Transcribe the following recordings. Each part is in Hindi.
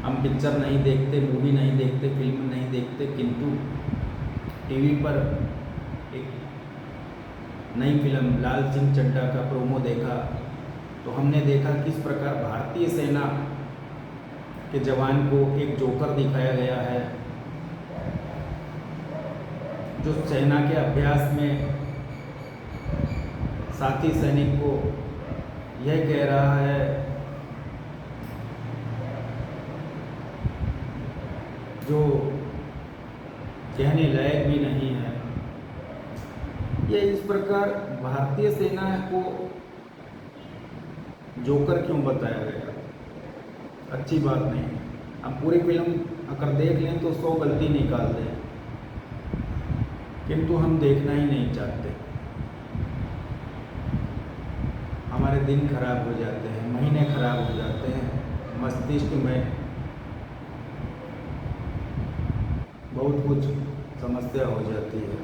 हम पिक्चर नहीं देखते, मूवी नहीं देखते, फिल्म नहीं देखते, किंतु टीवी पर एक नई फिल्म लाल सिंह चड्ढा का प्रोमो देखा तो हमने देखा किस प्रकार भारतीय सेना के जवान को एक जोकर दिखाया गया है, जो सेना के अभ्यास में साथी सैनिक को यह कह रहा है जो कहने लायक भी नहीं है। यह इस प्रकार भारतीय सेना को जोकर क्यों बताया गया, अच्छी बात नहीं। हम पूरी फिल्म अगर देख लें तो 100 गलती निकाल दें, किंतु हम देखना ही नहीं चाहते। हमारे दिन खराब हो जाते हैं, महीने खराब हो जाते हैं, मस्तिष्क में बहुत कुछ समस्या हो जाती है।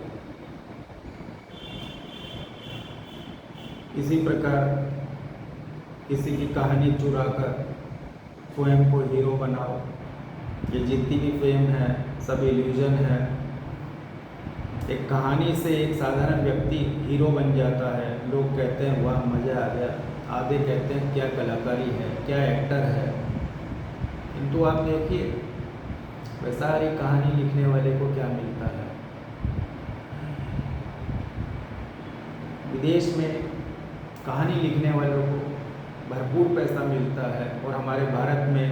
इसी प्रकार किसी की कहानी चुराकर स्वयं को हीरो बनाओ, ये जितनी भी फेम है सब इल्यूजन है। एक कहानी से एक साधारण व्यक्ति हीरो बन जाता है, लोग कहते हैं वाह मज़ा आ गया, आधे कहते हैं क्या कलाकारी है, क्या एक्टर है। किंतु आप देखिए वह सारी कहानी लिखने वाले को क्या मिलता है। विदेश में कहानी लिखने वालों को भरपूर पैसा मिलता है, और हमारे भारत में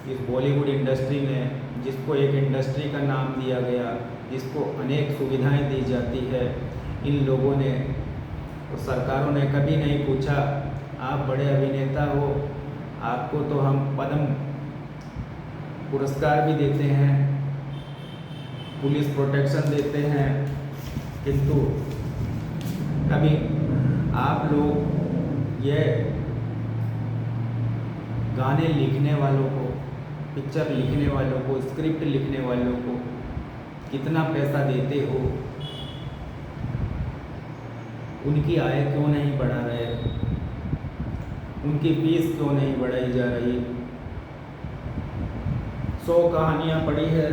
इस बॉलीवुड इंडस्ट्री ने, जिसको एक इंडस्ट्री का नाम दिया गया, जिसको अनेक सुविधाएं दी जाती है, इन लोगों ने और सरकारों ने कभी नहीं पूछा आप बड़े अभिनेता हो, आपको तो हम पद्म पुरस्कार भी देते हैं, पुलिस प्रोटेक्शन देते हैं, किंतु कभी आप लोग यह गाने लिखने वालों को, पिक्चर लिखने वालों को, स्क्रिप्ट लिखने वालों को कितना पैसा देते हो, उनकी आय क्यों नहीं बढ़ा रहे, उनकी फीस क्यों नहीं बढ़ाई जा रही। 100 कहानियाँ पड़ी है,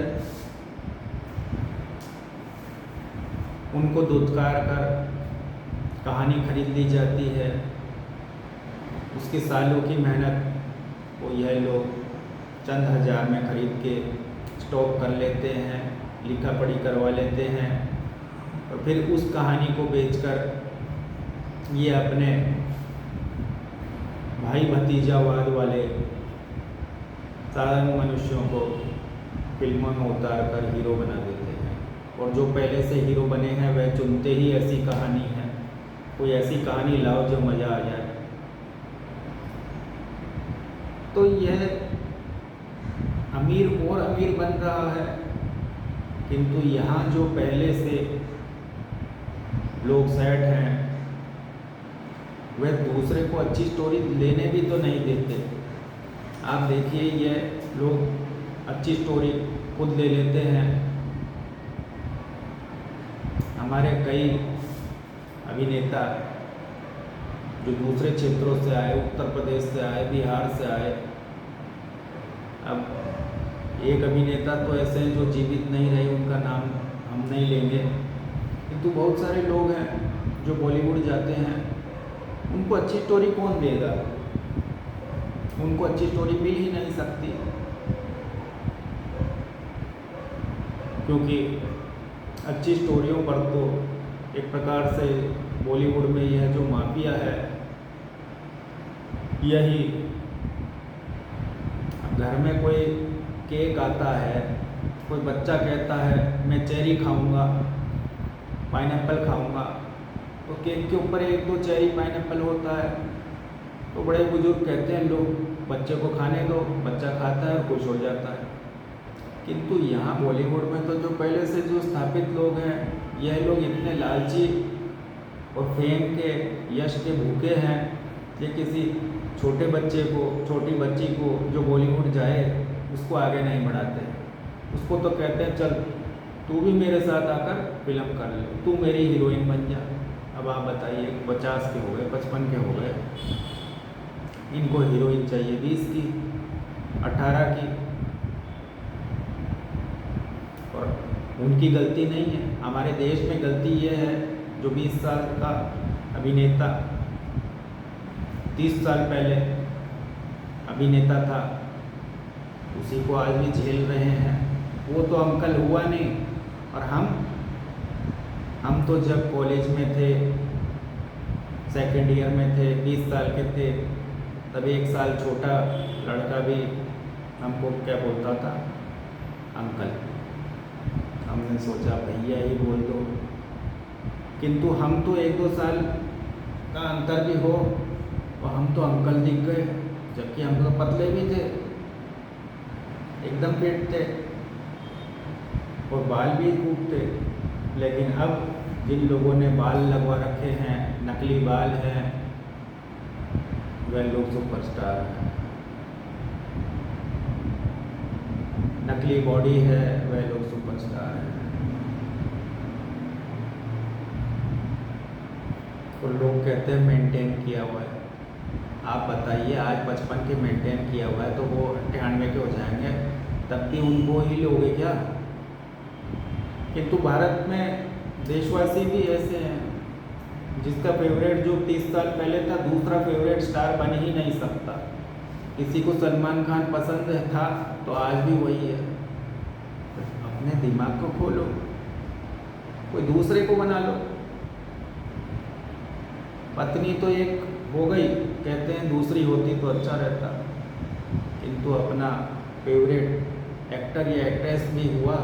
उनको धुतकार कर कहानी खरीद ली जाती है, उसकी सालों की मेहनत को यह लोग चंद हज़ार में खरीद के स्टॉक कर लेते हैं, लिखा पढ़ी करवा लेते हैं, और फिर उस कहानी को बेचकर ये अपने भाई भतीजावाद वाले साधारण मनुष्यों को फिल्मों में उतार कर हीरो बना देते हैं। और जो पहले से हीरो बने हैं वह चुनते ही ऐसी कहानी है, कोई ऐसी कहानी लाओ जो मज़ा आ जाए। तो यह अमीर और अमीर बन रहा है, किंतु यहाँ जो पहले से लोग सेट हैं वह दूसरे को अच्छी स्टोरी लेने भी तो नहीं देते। आप देखिए ये लोग अच्छी स्टोरी खुद ले लेते हैं। हमारे कई अभिनेता जो दूसरे क्षेत्रों से आए, उत्तर प्रदेश से आए, बिहार से आए, अब एक अभिनेता तो ऐसे हैं जो जीवित नहीं रहे, उनका नाम हम नहीं लेंगे, किंतु बहुत सारे लोग हैं जो बॉलीवुड जाते हैं, उनको अच्छी स्टोरी कौन देगा, उनको अच्छी स्टोरी मिल ही नहीं सकती, क्योंकि अच्छी स्टोरियों पर तो एक प्रकार से बॉलीवुड में यह जो माफिया है यही, घर में कोई केक आता है, कोई बच्चा कहता है मैं चेरी खाऊंगा, पाइनएप्पल खाऊंगा, तो केक के ऊपर 1-2 चेरी पाइनएप्पल होता है, तो बड़े बुजुर्ग कहते हैं लोग बच्चे को खाने दो, बच्चा खाता है खुश हो जाता है। किंतु यहाँ बॉलीवुड में तो जो पहले से जो स्थापित लोग हैं, यह लोग इतने लालची और फेम के, यश के भूखे हैं, ये किसी छोटे बच्चे को, छोटी बच्ची को जो बॉलीवुड जाए उसको आगे नहीं बढ़ाते। उसको तो कहते हैं चल तू भी मेरे साथ आकर फिल्म कर ले, तू मेरी हीरोइन बन जा। अब आप बताइए 50 के हो गए, 55 के हो गए, इनको हीरोइन चाहिए 20 की। 18 की। और उनकी गलती नहीं है, हमारे देश में गलती ये है जो 20 साल का अभिनेता 30 साल पहले अभिनेता था, उसी को आज भी झेल रहे हैं। वो तो अंकल हुआ नहीं। और हम तो जब कॉलेज में थे, सेकेंड ईयर में थे, 20 साल के थे, तब 1 साल छोटा लड़का भी हमको क्या बोलता था, अंकल। हमने सोचा भैया ही बोल दो, किंतु हम तो 1-2 साल का अंतर भी हो और हम तो अंकल दिख गए, जबकि हम तो पतले भी थे, एकदम फिट थे और बाल भी खूब थे। लेकिन अब जिन लोगों ने बाल लगवा रखे हैं, नकली बाल हैं, वह लोग सुपरस्टार हैं। नकली बॉडी है, वह लोग सुपरस्टार हैं। और लोग कहते हैं मेंटेन किया हुआ है। आप बताइए, आज 55 के मेंटेन किया हुआ है तो वो 98 के हो जाएंगे, तब भी उनको ही लोगे क्या? किंतु भारत में देशवासी भी ऐसे हैं जिसका फेवरेट जो 30 साल पहले था, दूसरा फेवरेट स्टार बन ही नहीं सकता। किसी को सलमान खान पसंद था तो आज भी वही है। अपने दिमाग को खोलो, कोई दूसरे को बना लो। पत्नी तो एक हो गई, कहते हैं दूसरी होती तो अच्छा रहता, किंतु अपना फेवरेट एक्टर या एक्ट्रेस भी हुआ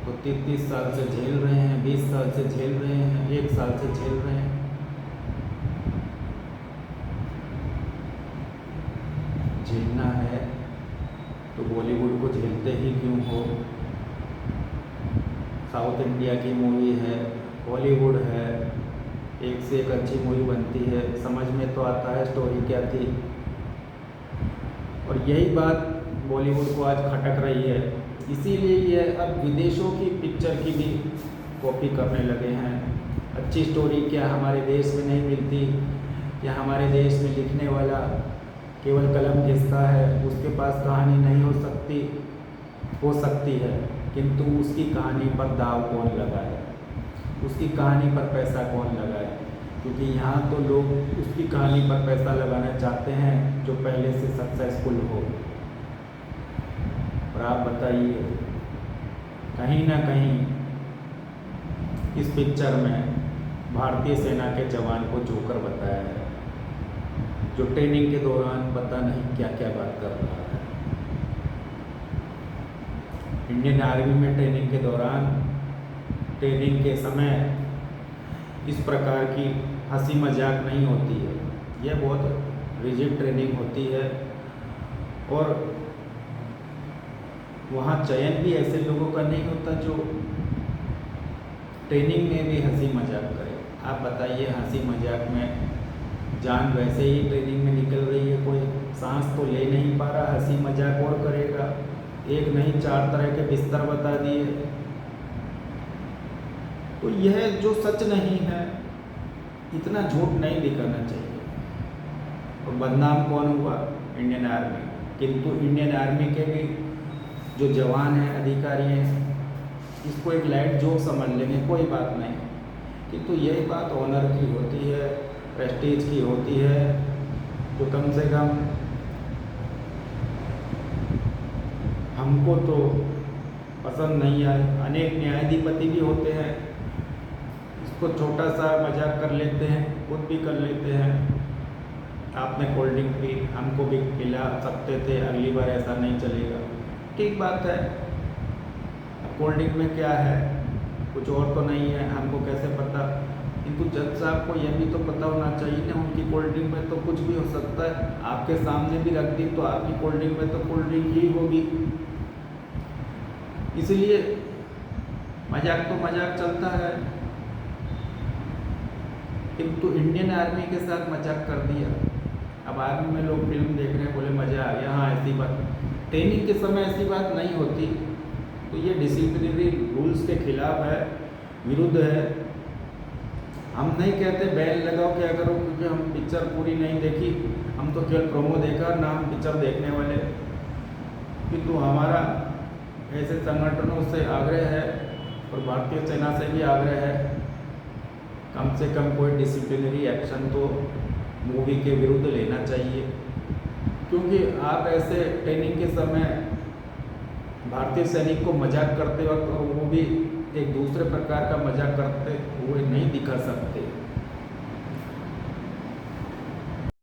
तो 30 साल से झेल रहे हैं, 20 साल से झेल रहे हैं, 1 साल से झेल रहे हैं। झेलना है तो बॉलीवुड को झेलते ही क्यों हो? साउथ इंडिया की मूवी है, बॉलीवुड है, एक से एक अच्छी मूवी बनती है, समझ में तो आता है स्टोरी क्या थी। और यही बात बॉलीवुड को आज खटक रही है। इसीलिए ये अब विदेशों की पिक्चर की भी कॉपी करने लगे हैं। अच्छी स्टोरी क्या हमारे देश में नहीं मिलती, या हमारे देश में लिखने वाला केवल कलम घिसता है, उसके पास कहानी नहीं हो सकती है, किंतु उसकी कहानी पर दाव कौन लगाए, उसकी कहानी पर पैसा कौन लगाए? क्योंकि यहाँ तो लोग उसकी कहानी पर पैसा लगाना चाहते हैं जो पहले से सक्सेसफुल हो। और आप बताइए, कहीं ना कहीं इस पिक्चर में भारतीय सेना के जवान को जोकर बताया है, जो ट्रेनिंग के दौरान पता नहीं क्या क्या बात कर रहा है। इंडियन आर्मी में ट्रेनिंग के दौरान, ट्रेनिंग के समय इस प्रकार की हंसी मजाक नहीं होती है। यह बहुत रिजिड ट्रेनिंग होती है और वहाँ चयन भी ऐसे लोगों का नहीं होता जो ट्रेनिंग में भी हंसी मजाक करे। आप बताइए, हंसी मजाक में जान वैसे ही ट्रेनिंग में निकल रही है, कोई सांस तो ले नहीं पा रहा, हंसी मजाक और करेगा। एक नहीं 4 तरह के बिस्तर बता दिए। तो यह जो सच नहीं है, इतना झूठ नहीं दिखाना चाहिए। और बदनाम कौन हुआ? Indian army. किंतु इंडियन आर्मी के भी जो जवान हैं, अधिकारी हैं, इसको एक लाइट जोक समझ लेंगे, कोई बात नहीं। किंतु यही बात ऑनर की होती है, प्रेस्टीज की होती है, जो कम से कम हमको तो पसंद नहीं आए। अनेक न्यायाधिपति भी होते हैं, इसको छोटा सा मजाक कर लेते हैं, खुद भी कर लेते हैं। आपने कोल्ड ड्रिंक पी, हमको भी पिला सकते थे, अगली बार ऐसा नहीं चलेगा। ठीक बात है। कोल्ड ड्रिंक में क्या है, कुछ और तो नहीं है, हमको कैसे पता? किंतु जज साहब को यह भी तो पता होना चाहिए ना, उनकी कोल्ड ड्रिंक में तो कुछ भी हो सकता है। आपके सामने भी रख दी तो आपकी कोल्ड ड्रिंक में तो कोल्ड ड्रिंक ही होगी। इसलिए मजाक तो मजाक चलता है, किंतु इंडियन आर्मी के साथ मजाक कर दिया। अब आर्मी में लोग फिल्म देख रहे हैं, बोले मज़ा आ गया। हाँ, ऐसी बात ट्रेनिंग के समय ऐसी बात नहीं होती। तो ये डिसिप्लिनरी रूल्स के खिलाफ है, विरुद्ध है। हम नहीं कहते बैन लगाओ क्या करो, क्योंकि हम पिक्चर पूरी नहीं देखी, हम तो केवल प्रोमो देखा ना, हम पिक्चर देखने वाले। किंतु हमारा ऐसे संगठनों से आग्रह है और भारतीय सेना से भी आग्रह है, कम से कम कोई डिसिप्लिनरी एक्शन तो मूवी के विरुद्ध लेना चाहिए। क्योंकि आप ऐसे ट्रेनिंग के समय भारतीय सैनिक को मजाक करते वक्त, और वो भी एक दूसरे प्रकार का मजाक करते हुए नहीं दिखा सकते।